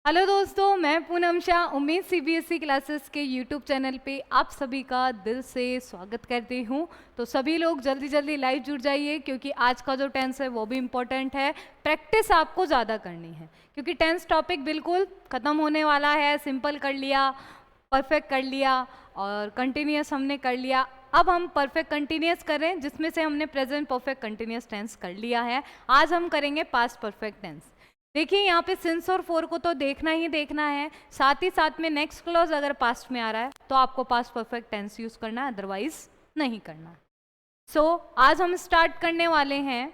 Hello दोस्तों, मैं पूनम शाह उम्मीद सीबीएसई क्लासेस के यूट्यूब चैनल पे आप सभी का दिल से स्वागत करती हूँ। तो सभी लोग जल्दी जल्दी लाइव जुड़ जाइए क्योंकि आज का जो टेंस है वो भी इम्पोर्टेंट है। प्रैक्टिस आपको ज़्यादा करनी है क्योंकि टेंस टॉपिक बिल्कुल ख़त्म होने वाला है। सिंपल कर लिया, परफेक्ट कर लिया और कंटिन्यूस हमने कर लिया। अब हम परफेक्ट कंटिन्यूस करें जिसमें से हमने प्रेजेंट परफेक्ट कंटिन्यूस टेंस कर लिया है। आज हम करेंगे पास्ट परफेक्ट टेंस। देखिए यहाँ पे सिंस और फोर को तो देखना ही देखना है, साथ ही साथ में नेक्स्ट क्लॉज अगर पास्ट में आ रहा है तो आपको पास्ट परफेक्ट टेंस यूज करना है, अदरवाइज नहीं करना। आज हम स्टार्ट करने वाले हैं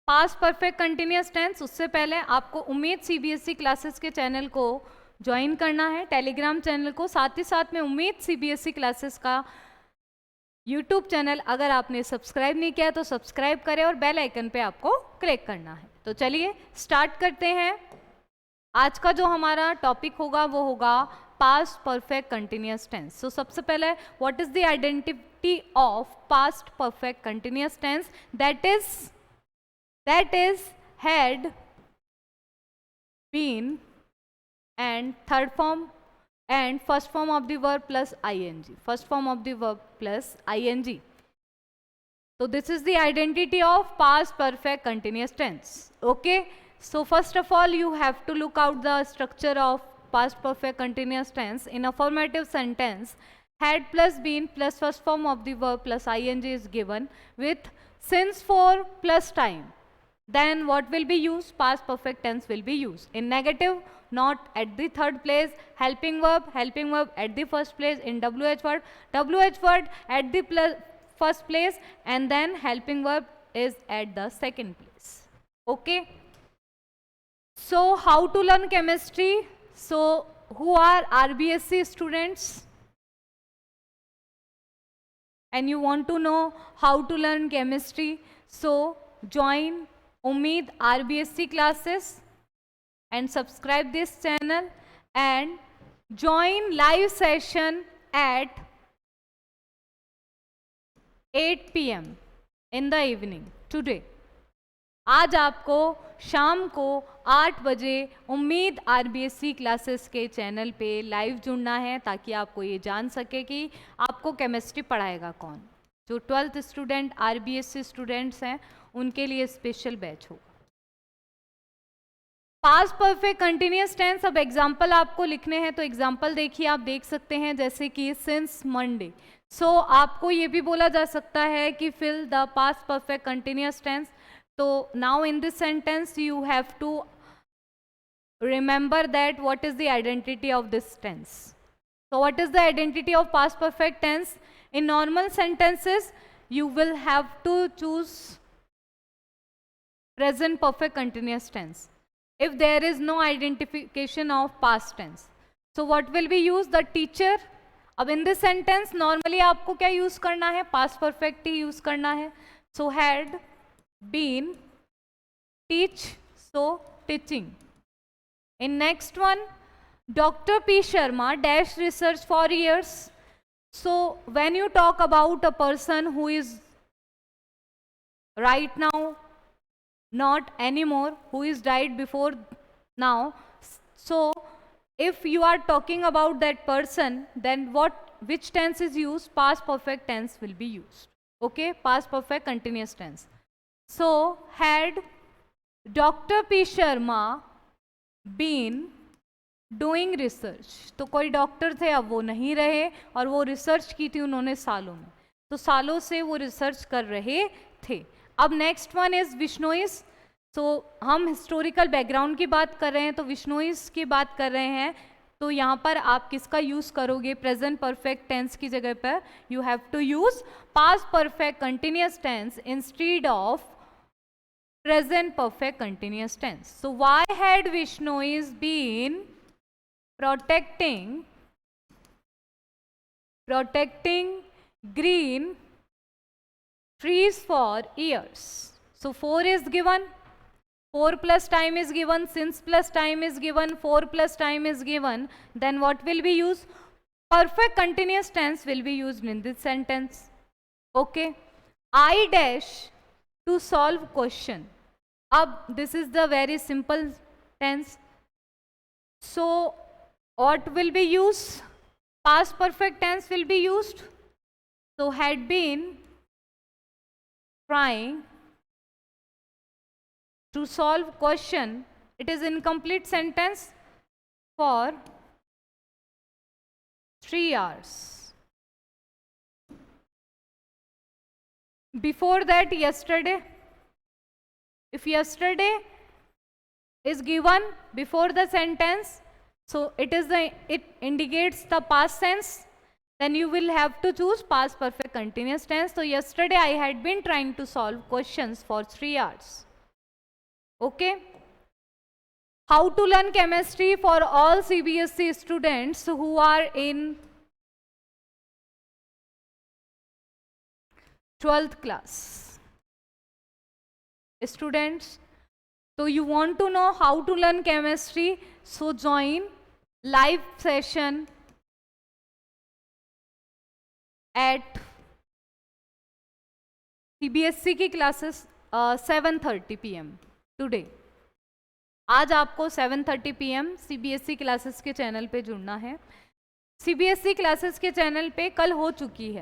पास्ट परफेक्ट कंटिन्यूस टेंस। उससे पहले आपको उम्मीद सीबीएसई क्लासेस के चैनल को ज्वाइन करना है, टेलीग्राम चैनल को, साथ ही साथ में उम्मीद सीबीएसई क्लासेस का यूट्यूब चैनल अगर आपने सब्सक्राइब नहीं किया तो सब्सक्राइब करें और बेल आइकन पे आपको क्लिक करना है। तो चलिए स्टार्ट करते हैं। आज का जो हमारा टॉपिक होगा वो होगा past perfect continuous tense. So सबसे पहले what is the identity of past perfect continuous tense? That is had, been and third form and first form of the verb plus ing. First form of the verb plus ing. So this is the identity of past perfect continuous tense. Okay. So first of all you have to look out the structure of past perfect continuous tense. In affirmative sentence, had plus been plus first form of the verb plus ing is given with since for plus time. Then what will be used? Past perfect tense will be used. In negative, not at the third place. Helping verb at the first place. In WH word at the first place, and then helping verb is at the second place. Okay. So how to learn chemistry? So who are RBSc students and you want to know how to learn chemistry? So join Umeed RBSc classes and subscribe this channel and join live session at 8 PM in the evening today. आज आपको शाम को 8 बजे उम्मीद RBSC classes के channel पे live जुड़ना है ताकि आपको ये जान सके कि आपको केमिस्ट्री पढ़ाएगा कौन। जो 12th स्टूडेंट आरबीएससी स्टूडेंट्स हैं उनके लिए स्पेशल बैच होगा। Past perfect continuous tense. अब एग्जाम्पल आपको लिखने हैं तो एग्जाम्पल देखिए, आप देख सकते हैं जैसे कि सिंस मंडे। सो आपको ये भी बोला जा सकता है कि fill the past perfect continuous tense. तो now in this sentence you have to remember that what is the identity of this tense. So what is the identity of past perfect tense? In normal sentences you will have to choose present perfect continuous tense if there is no identification of past tense. So what will be used? The teacher. अब in this sentence normally आपको क्या use करना है? Past perfect ही use करना है. So had been, teach, so teaching. In next one, Dr. P. Sharma dash research for years. So when you talk about a person who is right now, not anymore, who is died before now, so if you are talking about that person, then which tense is used? Past perfect tense will be used. Okay, past perfect continuous tense. So had Dr. P. Sharma been doing research, तो कोई doctor थे, अब वो नहीं रहे और वो research की थी उन्होंने सालों में, तो सालों से वो रिसर्च कर रहे थे। अब नेक्स्ट वन इज विश्नोइस। सो हम हिस्टोरिकल बैकग्राउंड की बात कर रहे हैं तो विश्नोइस की बात कर रहे हैं, तो यहाँ पर आप किसका यूज करोगे? प्रेजेंट परफेक्ट टेंस की जगह पर you have to use past perfect continuous tense instead of present perfect continuous tense. So why had Vishnois been protecting green trees for years? So 4 is given, 4 plus time is given, since plus time is given, 4 plus time is given, then what will be used? Perfect continuous tense will be used in this sentence. Okay. I dash to solve question. अब this is the very simple tense, So what will be used? Past perfect tense will be used. So had been trying to solve question, it is incomplete sentence, for 3 hours. Before that, yesterday. If yesterday is given before the sentence, so it indicates the past tense, then you will have to choose past perfect continuous tense. So yesterday I had been trying to solve questions for 3 hours. Okay. How to learn chemistry for all CBSE students who are in 12th class. Students, so you want to know how to learn chemistry, so join live session at CBSE की classes 7:30 PM today. आज आपको 7:30 PM CBSE classes के channel पे जुड़ना है. CBSE classes के channel पे कल हो चुकी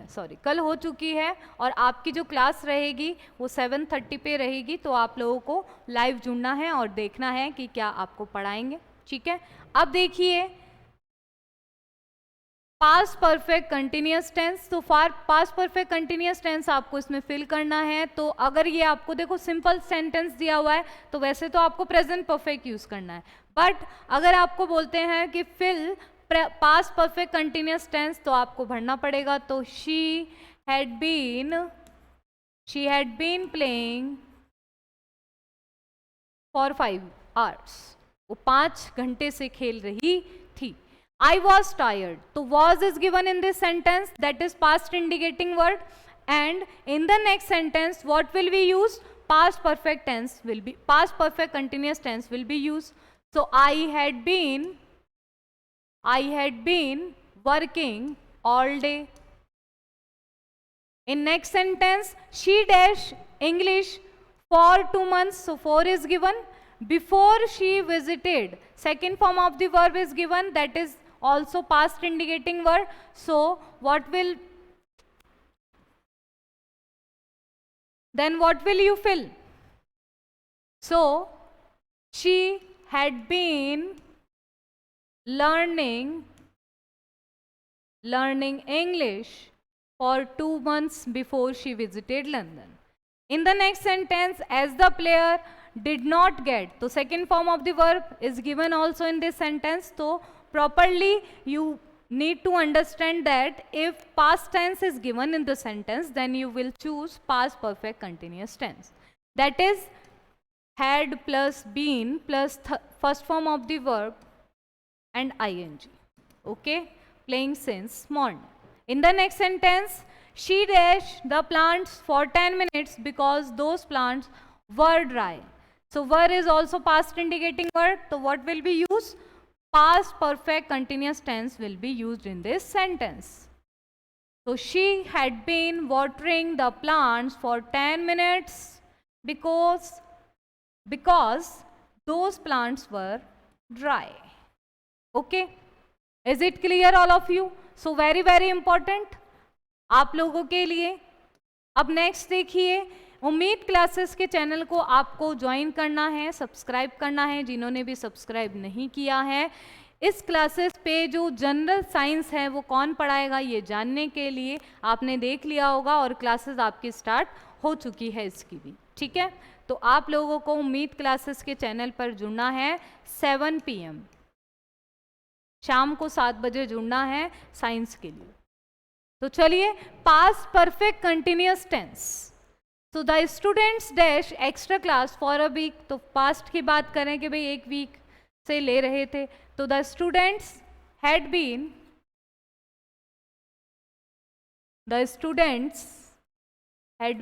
है और आपकी जो क्लास रहेगी वो 7:30 पे रहेगी. तो आप लोगों को लाइव जुड़ना है और देखना है कि क्या आपको पढ़ाएंगे. ठीक है. अब देखिए पास्ट परफेक्ट कंटिन्यूअस टेंस. तो पास्ट परफेक्ट कंटिन्यूअस टेंस आपको इसमें फिल करना है. तो अगर ये आपको देखो सिंपल सेंटेंस दिया हुआ है तो वैसे तो आपको प्रेजेंट परफेक्ट यूज करना है. बट अगर आपको बोलते हैं कि fill past perfect continuous tense तो आपको भरना पड़ेगा. तो she had been playing for 5 hours. वो 5 घंटे से खेल रही थी. I was tired. तो was is given in this sentence, that is past indicating word, and in the next sentence what will be used? Past perfect continuous tense will be used. So I had been working all day. In next sentence, she dash English for 2 months. So 4 is given. Before she visited, second form of the verb is given, that is also past indicating word. So what will you fill? So she had been learning English for 2 months before she visited London. In the next sentence, as the player did not get, so second form of the verb is given also in this sentence. So properly you need to understand that if past tense is given in the sentence, then you will choose past perfect continuous tense, that is had plus been plus first form of the verb and ing. Okay, playing since morning. In the next sentence, she dashed the plants for 10 minutes because those plants were dry. So were is also past indicating word. So what will be used? Past perfect continuous tense will be used in this sentence. So she had been watering the plants for 10 minutes because those plants were dry. Okay, is it clear all of you? So very important आप लोगों के लिए. अब next देखिए, उम्मीद classes के channel को आपको ज्वाइन करना है, सब्सक्राइब करना है. जिन्होंने भी सब्सक्राइब नहीं किया है, इस क्लासेस पे जो जनरल साइंस है वो कौन पढ़ाएगा ये जानने के लिए आपने देख लिया होगा और क्लासेस आपकी स्टार्ट हो चुकी है इसकी भी. ठीक है, तो आप लोगों को उम्मीद क्लासेस के चैनल पर जुड़ना है 7 PM, शाम को 7 बजे जुड़ना है साइंस के लिए. तो चलिए, पास्ट परफेक्ट कंटिन्यूअस टेंस. तो the students dash extra class for a week. तो पास्ट की बात करें कि भाई 1 वीक से ले रहे थे. तो the students had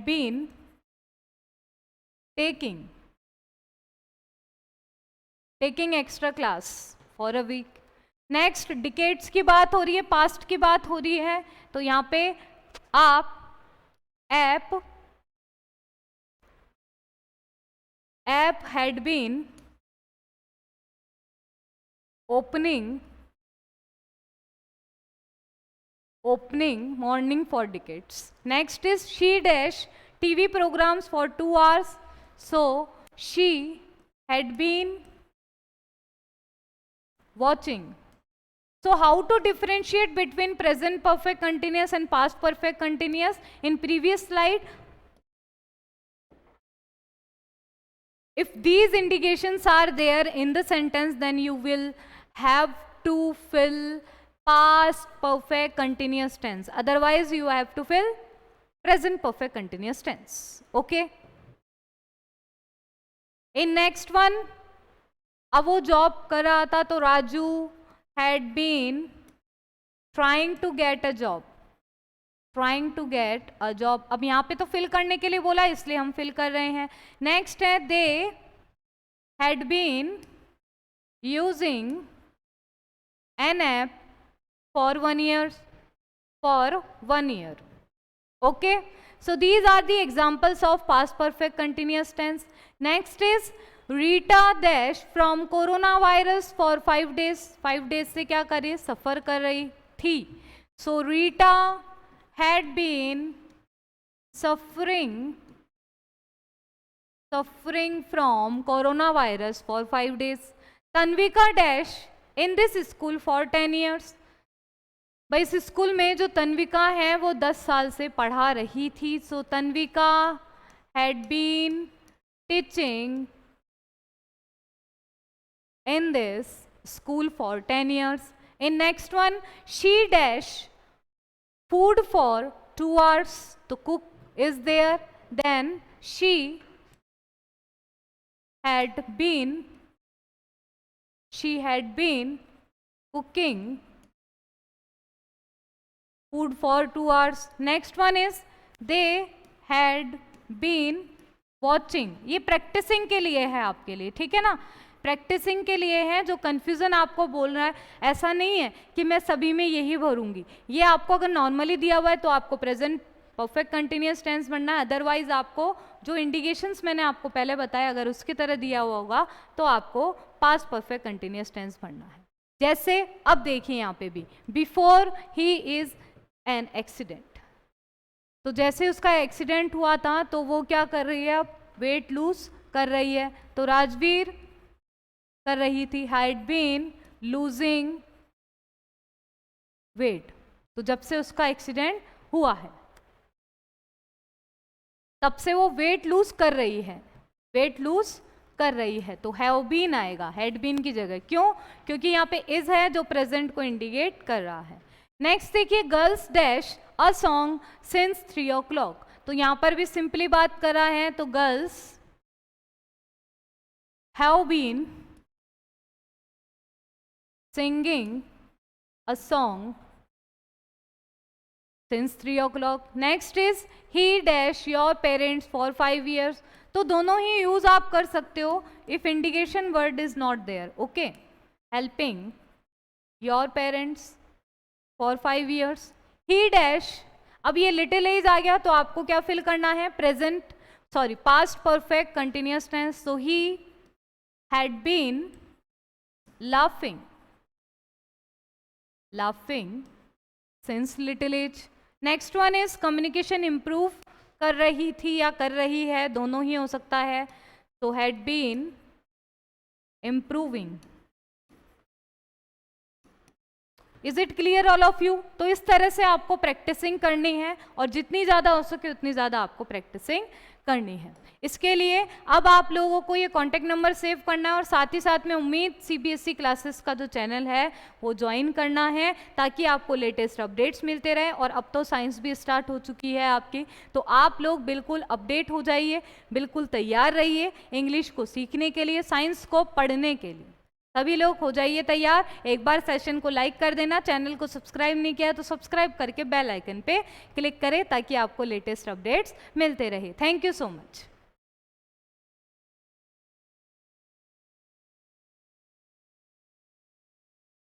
been taking extra class for a week. Next decades की बात हो रही है, पास्ट की बात हो रही है. तो यहाँ पे आप had been opening morning for decades. Next is she dash TV programs for 2 hours. So she had been watching. So how to differentiate between present perfect continuous and past perfect continuous? In previous slide, if these indications are there in the sentence, then you will have to fill past perfect continuous tense. Otherwise, you have to fill present perfect continuous tense. Okay? In next one, अब वो job कर रहा था तो Raju had been trying to get a job. Trying to get a job. अब यहाँ पे तो फिल करने के लिए बोला, इसलिए हम फिल कर रहे हैं. नेक्स्ट है they had been using an app for 1 year. For 1 year. Okay? So these are the examples of past perfect continuous tense. Next is Rita dash from coronavirus for 5 days. 5 days से क्या कर रही, सफर कर रही थी. So Rita had been suffering from coronavirus for 5 days. Tanvika dash in this school for 10 years. भाई इस school में जो तन्विका है वो 10 साल से पढ़ा रही थी. सो तन्विका had been teaching in this school for 10 years. In next one, she dash food for 2 hours. तो cook is there. Then she had been cooking food for 2 hours. Next one is they had been watching. ये practising के लिए है आपके लिए, ठीक है ना, प्रैक्टिसिंग के लिए है. जो कंफ्यूजन आपको बोल रहा है, ऐसा नहीं है कि मैं सभी में यही भरूंगी. ये आपको अगर नॉर्मली दिया हुआ है तो आपको प्रेजेंट परफेक्ट कंटिन्यूअस टेंस बनना है. अदरवाइज आपको जो इंडिकेशंस मैंने आपको पहले बताया, अगर उसकी तरह दिया हुआ होगा तो आपको पास्ट परफेक्ट कंटिन्यूअस टेंस बनना है. जैसे अब देखिए यहाँ पे भी, before he is an accident. तो जैसे उसका एक्सीडेंट हुआ था तो वो क्या कर रही है, अब वेट लूज कर रही है. तो राजवीर कर रही थी, हैड बीन लूजिंग वेट. तो जब से उसका एक्सीडेंट हुआ है तब से वो वेट लूज कर रही है, वेट लूज कर रही है. तो हैव बीन आएगा हैड बीन की जगह. क्यों? क्योंकि यहाँ पे इज है जो प्रेजेंट को इंडिकेट कर रहा है. नेक्स्ट देखिए, girls dash a song since 3 o'clock. तो यहां पर भी सिंपली बात कर रहा है. तो girls have been singing a song since 3 o'clock. Next is he dash your parents for 5 years. तो दोनों ही यूज आप कर सकते हो if indication word is not there. Okay, helping your parents for 5 years. He dash, अब ये little as आ गया तो आपको क्या फिल करना है, past perfect continuous tense. So he had been laughing since little age. Next one is communication improve कर रही थी या कर रही है, दोनों ही हो सकता है. तो had been improving. Is it clear all of you? तो इस तरह से आपको प्रैक्टिसिंग करनी है और जितनी ज़्यादा हो सके उतनी ज़्यादा आपको प्रैक्टिसिंग करनी है. इसके लिए अब आप लोगों को ये कॉन्टैक्ट नंबर सेव करना है और साथ ही साथ में उम्मीद CBSE क्लासेस का जो चैनल है वो ज्वाइन करना है ताकि आपको लेटेस्ट अपडेट्स मिलते रहे. और अब तो साइंस भी स्टार्ट हो चुकी है आपकी, तो आप लोग बिल्कुल अपडेट हो जाइए, बिल्कुल तैयार रहिए इंग्लिश को सीखने के लिए, साइंस को पढ़ने के लिए. सभी लोग हो जाइए तैयार. एक बार सेशन को लाइक कर देना, चैनल को सब्सक्राइब नहीं किया तो सब्सक्राइब करके बेल आइकन पे क्लिक करें ताकि आपको लेटेस्ट अपडेट्स मिलते रहे. Thank you so much.